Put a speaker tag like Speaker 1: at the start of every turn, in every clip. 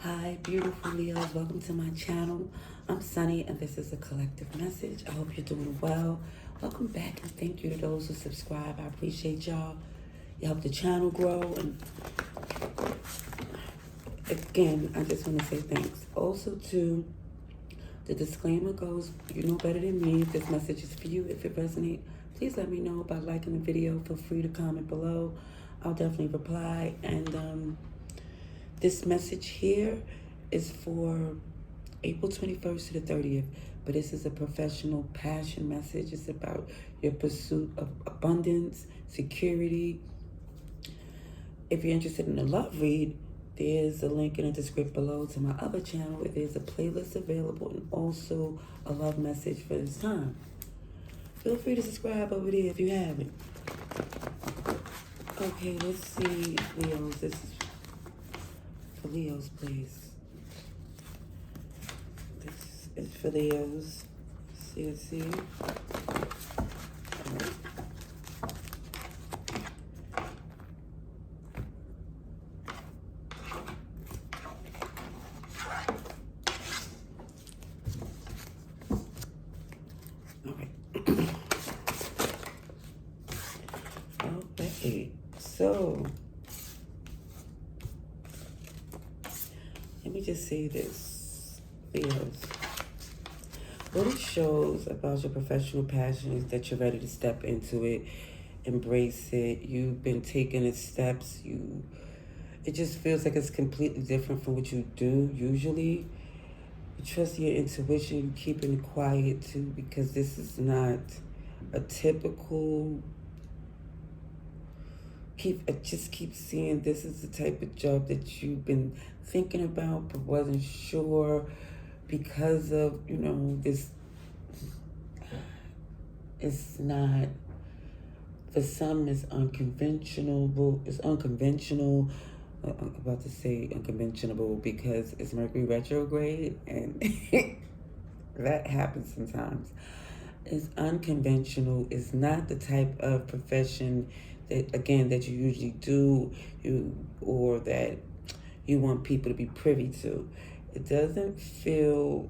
Speaker 1: Hi, beautiful Leos. Welcome to my channel. I'm Sunny, and this is a collective message. I hope you're doing well. Welcome back, and thank you to those who subscribe. I appreciate y'all. You help the channel grow. And again, I just want to say thanks. Also, to the disclaimer goes, you know better than me. If this message is for you, if it resonates, please let me know by liking the video. Feel free to comment below. I'll definitely reply. And this message here is for April 21st to the 30th, but this is a professional passion message. It's about your pursuit of abundance, security. If you're interested in a love read, there's a link in the description below to my other channel where there's a playlist available and also a love message for this time. Feel free to subscribe over there if you haven't. Okay, let's see, Leos. This is for Leos, please. This is for Leos. See. All right. Okay, so let me just say this, Leos. What it shows about your professional passion is that you're ready to step into it, embrace it. You've been taking its steps. It just feels like it's completely different from what you do usually. You trust your intuition. You keeping it quiet too, because this is not a typical. I just keep seeing this is the type of job that you've been thinking about but wasn't sure because of, this. It's not, for some it's unconventional. It's unconventional. I'm about to say unconventional because it's Mercury retrograde and that happens sometimes. It's unconventional. It's not the type of profession that you usually do, or that you want people to be privy to. It doesn't feel.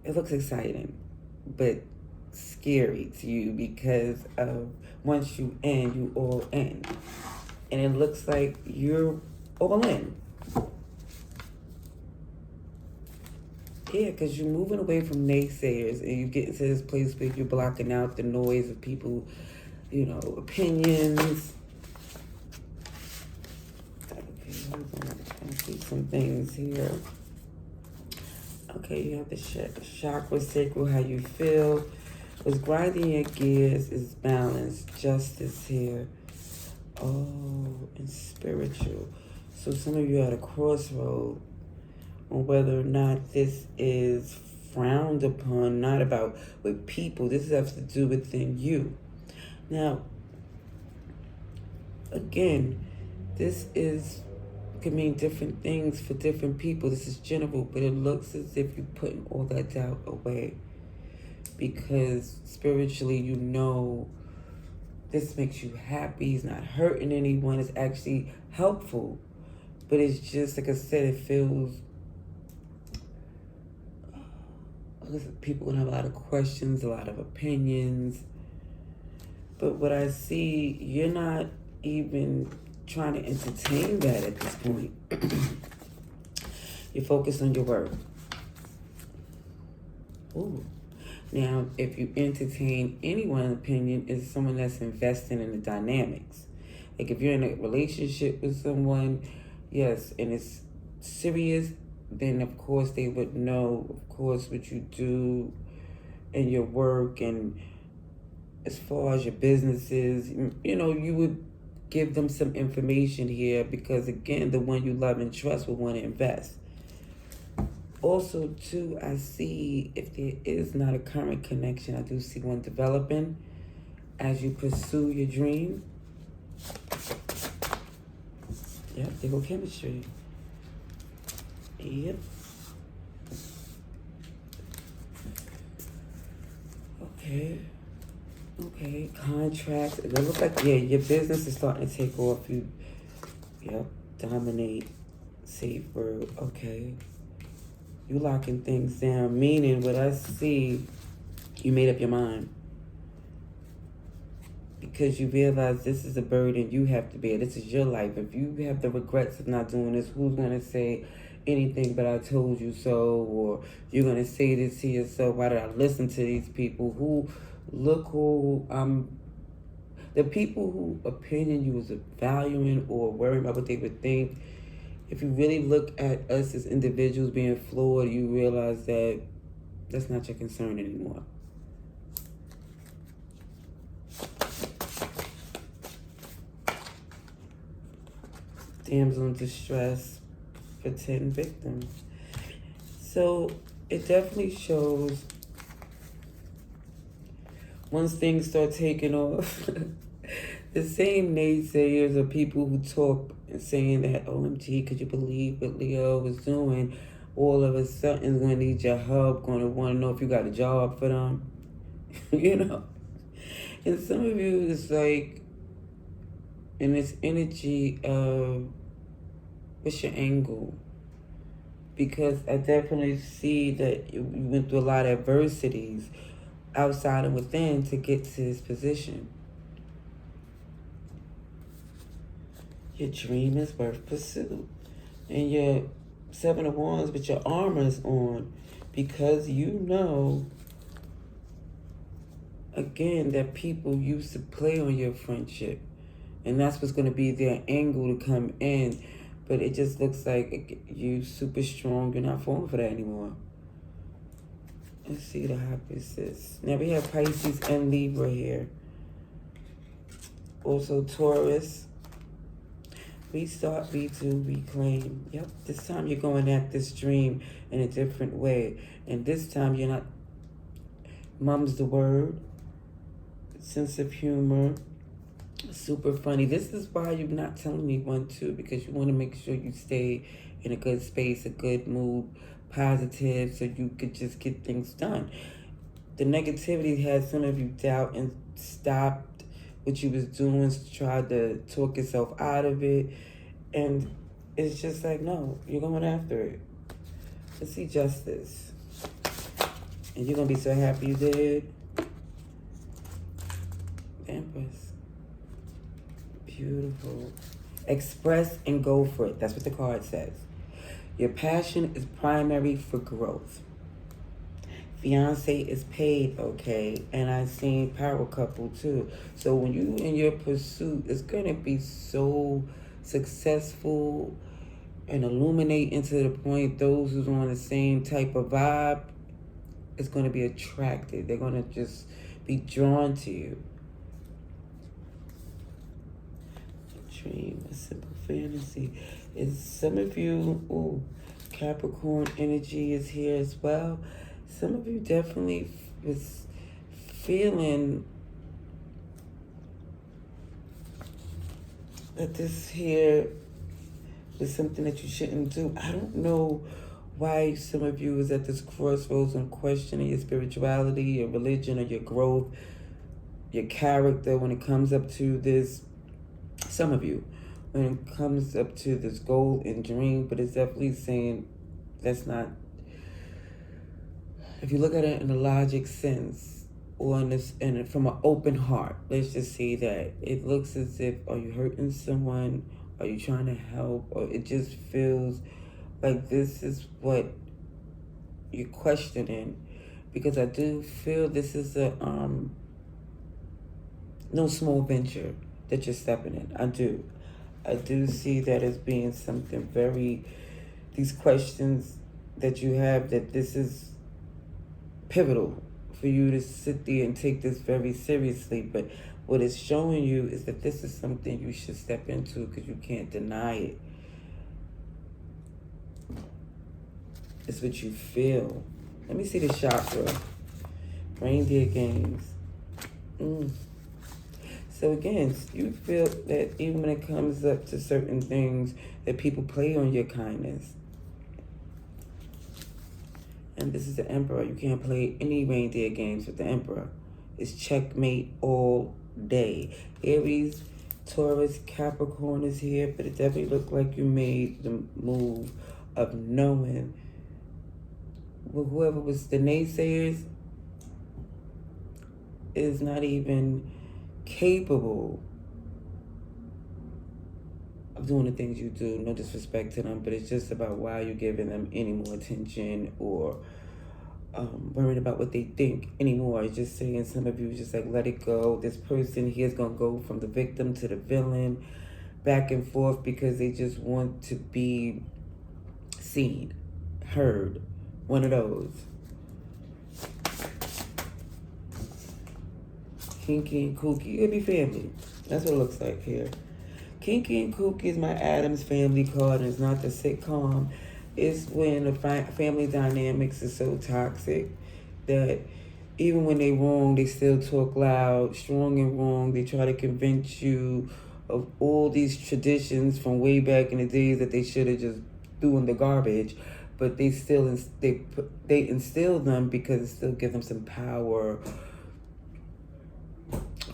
Speaker 1: It looks exciting, but scary to you because of once you all in, and it looks like you're all in. Yeah, because you're moving away from naysayers and you get into this place where you're blocking out the noise of people, opinions. Okay, hold on. I see some things here. Okay, you have the chakra, sacral, how you feel. What's grinding your gears is balance, justice here. Oh, and spiritual. So some of you are at a crossroad on whether or not this is frowned upon, not about with people. This has to do within you. Now, again, this can mean different things for different people. This is general, but it looks as if you're putting all that doubt away because spiritually, this makes you happy. It's not hurting anyone. It's actually helpful, but it's just, like I said, it feels. People gonna have a lot of questions, a lot of opinions. But what I see, you're not even trying to entertain that at this point. You're focused on your work. Ooh. Now, if you entertain anyone's opinion, it's someone that's investing in the dynamics. Like if you're in a relationship with someone, yes, and it's serious, then of course they would know, of course, what you do in your work and as far as your businesses, you would give them some information here because, again, the one you love and trust will want to invest. Also, too, I see if there is not a current connection, I do see one developing as you pursue your dream. Yep, there go chemistry. Yep. Okay. Okay, contracts. It looks like, yeah, your business is starting to take off. Yep, dominate, safe word. Okay. You locking things down, meaning what I see, you made up your mind. Because you realize this is a burden you have to bear. This is your life. If you have the regrets of not doing this, who's going to say anything but I told you so? Or you're going to say this to yourself, why did I listen to these people? The people who opinion you was valuing or worrying about what they would think. If you really look at us as individuals being flawed, you realize that that's not your concern anymore. Damsel in distress, pretend victims. So it definitely shows once things start taking off, the same naysayers are people who talk and saying that, OMG, could you believe what Leo was doing? All of a sudden, going to need your help, going to want to know if you got a job for them. You know? And some of you, it's like, in this energy of, what's your angle? Because I definitely see that you went through a lot of adversities outside and within to get to this position. Your dream is worth pursuit. And your Seven of Wands with your armor's on, because you know, again, that people used to play on your friendship. And that's what's going to be their angle to come in. But it just looks like you super strong. You're not falling for that anymore. Let's see the opposites. Now we have Pisces and Libra here. Also Taurus. Restart, redo, reclaim. Yep, this time you're going at this dream in a different way. And this time you're not, mum's the word, sense of humor, super funny. This is why you're not telling me one, two, because you want to make sure you stay in a good space, a good mood, positive, so you could just get things done. The negativity had some of you doubt and stopped what you was doing, tried to talk yourself out of it. And it's just like, no, you're going after it. Let's see justice. And you're going to be so happy you did. Empress. Beautiful. Express and go for it. That's what the card says. Your passion is primary for growth. Fiance is paid, okay? And I seen power couple too. So when you in your pursuit, it's going to be so successful and illuminating to the point those who's on the same type of vibe is going to be attracted. They're going to just be drawn to you. A dream, a simple fantasy. Is some of you, Capricorn energy is here as well. Some of you definitely was feeling that this here is something that you shouldn't do. I don't know why some of you is at this crossroads and questioning your spirituality, your religion, or your growth, your character when it comes up to this. Some of you, when it comes up to this goal and dream, but it's definitely saying that's not. If you look at it in a logic sense, or in this, and from an open heart, let's just say that it looks as if, are you hurting someone? Are you trying to help? Or it just feels like this is what you're questioning. Because I do feel this is a no small venture that you're stepping in. I do see that as being something very, these questions that you have, that this is pivotal for you to sit there and take this very seriously. But what it's showing you is that this is something you should step into, because you can't deny it. It's what you feel. Let me see the chakra. Reindeer games. So again, you feel that even when it comes up to certain things, that people play on your kindness. And this is the Emperor. You can't play any reindeer games with the Emperor. It's checkmate all day. Aries, Taurus, Capricorn is here, but it definitely looked like you made the move of knowing. Well, whoever was the naysayers is not even capable of doing the things you do. No disrespect to them, but it's just about why you're giving them any more attention or worried about what they think anymore. It's just saying some of you just like let it go. This person here is gonna go from the victim to the villain, back and forth, because they just want to be seen, heard. One of those. Kinky and kooky. It'll be family. That's what it looks like here. Kinky and kooky is my Addams Family card, and it's not the sitcom. It's when the family dynamics is so toxic that even when they wrong, they still talk loud, strong and wrong. They try to convince you of all these traditions from way back in the days that they should have just threw in the garbage, but they still they instill them because it still gives them some power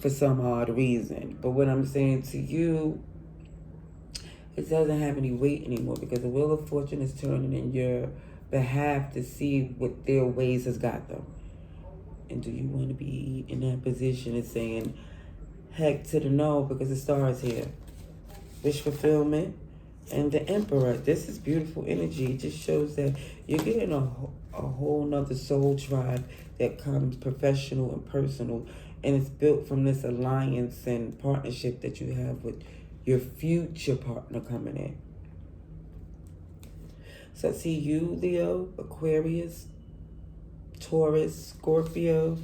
Speaker 1: for some odd reason. But what I'm saying to you, it doesn't have any weight anymore because the wheel of fortune is turning in your behalf to see what their ways has got them. And do you want to be in that position of saying heck to the no, because the star is here. Wish fulfillment and the Emperor. This is beautiful energy. It just shows that you're getting a whole nother soul tribe that comes professional and personal, and it's built from this alliance and partnership that you have with your future partner coming in. So I see you, Leo, Aquarius, Taurus, Scorpio,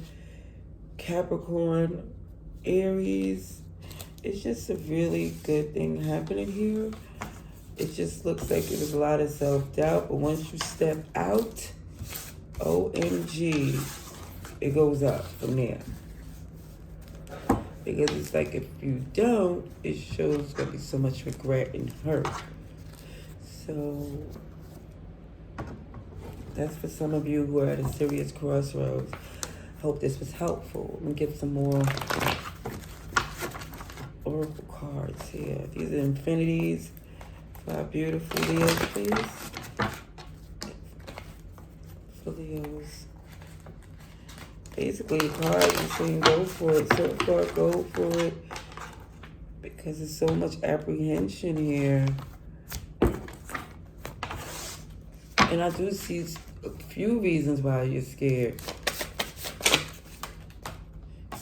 Speaker 1: Capricorn, Aries. It's just a really good thing happening here. It just looks like there's a lot of self-doubt, but once you step out, OMG, it goes up from there. Because it's like if you don't, it shows going to be so much regret and hurt. So that's for some of you who are at a serious crossroads. Hope this was helpful. Let me give some more oracle cards here. These are infinities. 5 beautiful Leos, please. For Leos. Basically, the cards are saying go for it. So far, go for it. Because there's so much apprehension here. And I do see a few reasons why you're scared.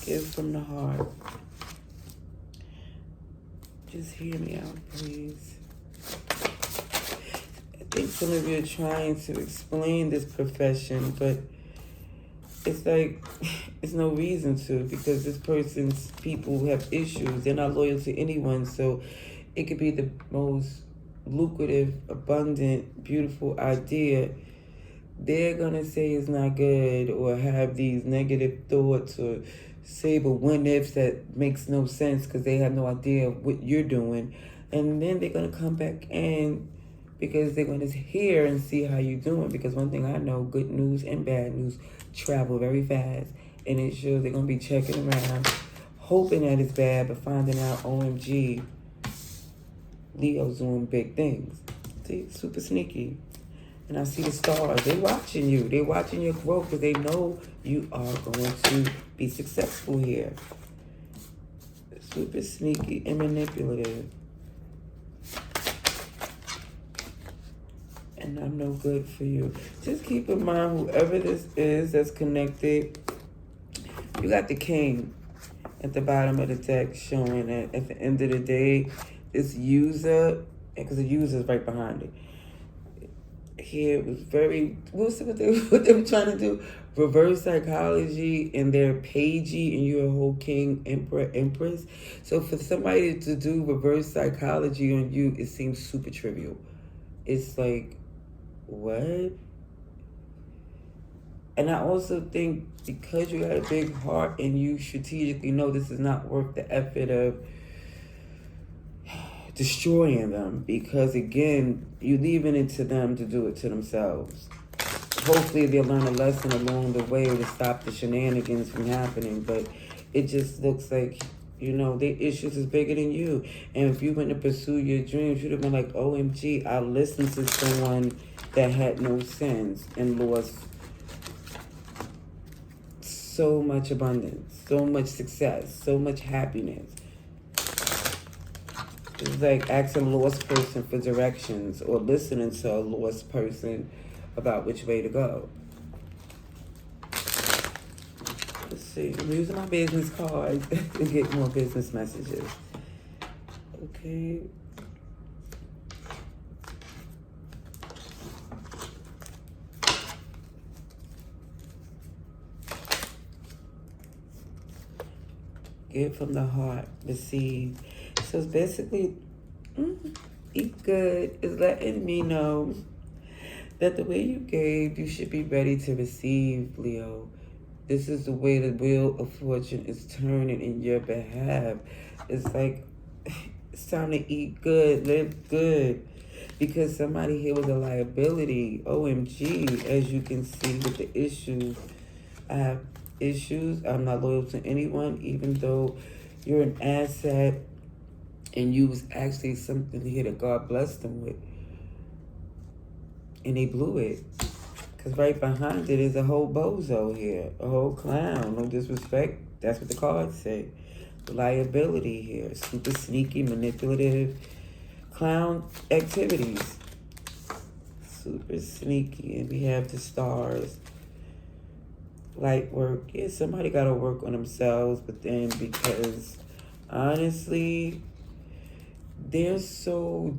Speaker 1: Give from the heart. Just hear me out, please. I think some of you are trying to explain this profession, but it's like, it's no reason to, because this person's people have issues. They're not loyal to anyone, so it could be the most lucrative, abundant, beautiful idea. They're going to say it's not good or have these negative thoughts or say but when ifs that makes no sense because they have no idea what you're doing. And then they're going to come back in because they're going to hear and see how you're doing. Because one thing I know, good news and bad news travel very fast. And it shows they're going to be checking around, hoping that it's bad, but finding out, OMG, Leo's doing big things. See, super sneaky. And I see the stars. They're watching you. They're watching your growth because they know you are going to be successful here. Super sneaky and manipulative. And I'm no good for you. Just keep in mind, whoever this is that's connected, you got the king at the bottom of the deck showing that at the end of the day, this user, because the user is right behind it. Here it was very, what they were trying to do? Reverse psychology, and they're pagey, and you're a whole king, emperor, empress. So for somebody to do reverse psychology on you, it seems super trivial. It's like, what? And I also think because you got a big heart and you strategically know this is not worth the effort of destroying them, because again, you're leaving it to them to do it to themselves. hopefully they'll learn a lesson along the way to stop the shenanigans from happening. But it just looks like, you know, their issues is bigger than you. And if you went to pursue your dreams, you'd have been like, OMG, I listened to someone that had no sense and lost so much abundance, so much success, so much happiness. It's like asking a lost person for directions or listening to a lost person about which way to go. Let's see. I'm using my business cards to get more business messages. Okay. Give from the heart, receive. So it's basically, eat good is letting me know that the way you gave, you should be ready to receive, Leo. This is the way the wheel of fortune is turning in your behalf. It's like, it's time to eat good, live good. Because somebody here was a liability. OMG, as you can see with the issues. I have issues. I'm not loyal to anyone, even though you're an asset and you was actually something here that God blessed them with. And they blew it. Because right behind it is a whole bozo here. A whole clown. No disrespect. That's what the cards say. Liability here. Super sneaky, manipulative, clown activities. Super sneaky. And we have the stars. Light work. Yeah, somebody got to work on themselves. But then because, honestly, they're so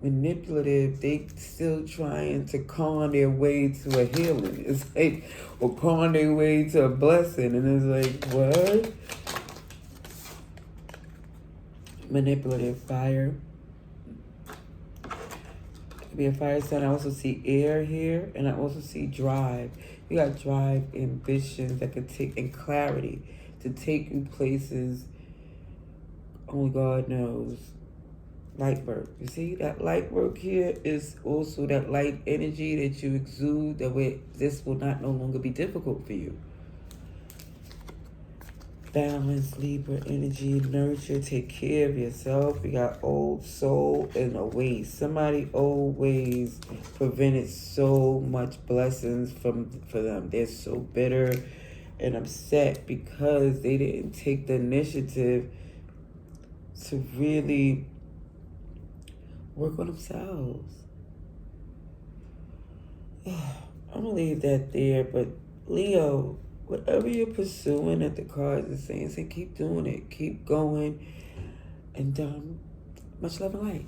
Speaker 1: manipulative, they still trying to con their way to a healing. It's like, or con their way to a blessing. And it's like, what? Manipulative fire. Could be a fire sign. I also see air here, and I also see drive. You got drive, ambitions that could take, and clarity to take you places only God knows. Light work. You see, that light work here is also that light energy that you exude, that way this will not no longer be difficult for you. Balance, Libra energy, nurture, take care of yourself. We got old soul and a ways. Somebody old ways prevented so much blessings for them. They're so bitter and upset because they didn't take the initiative to really work on themselves. I'm going to leave that there, but Leo, whatever you're pursuing that the cards are saying, say keep doing it, keep going, and much love and light.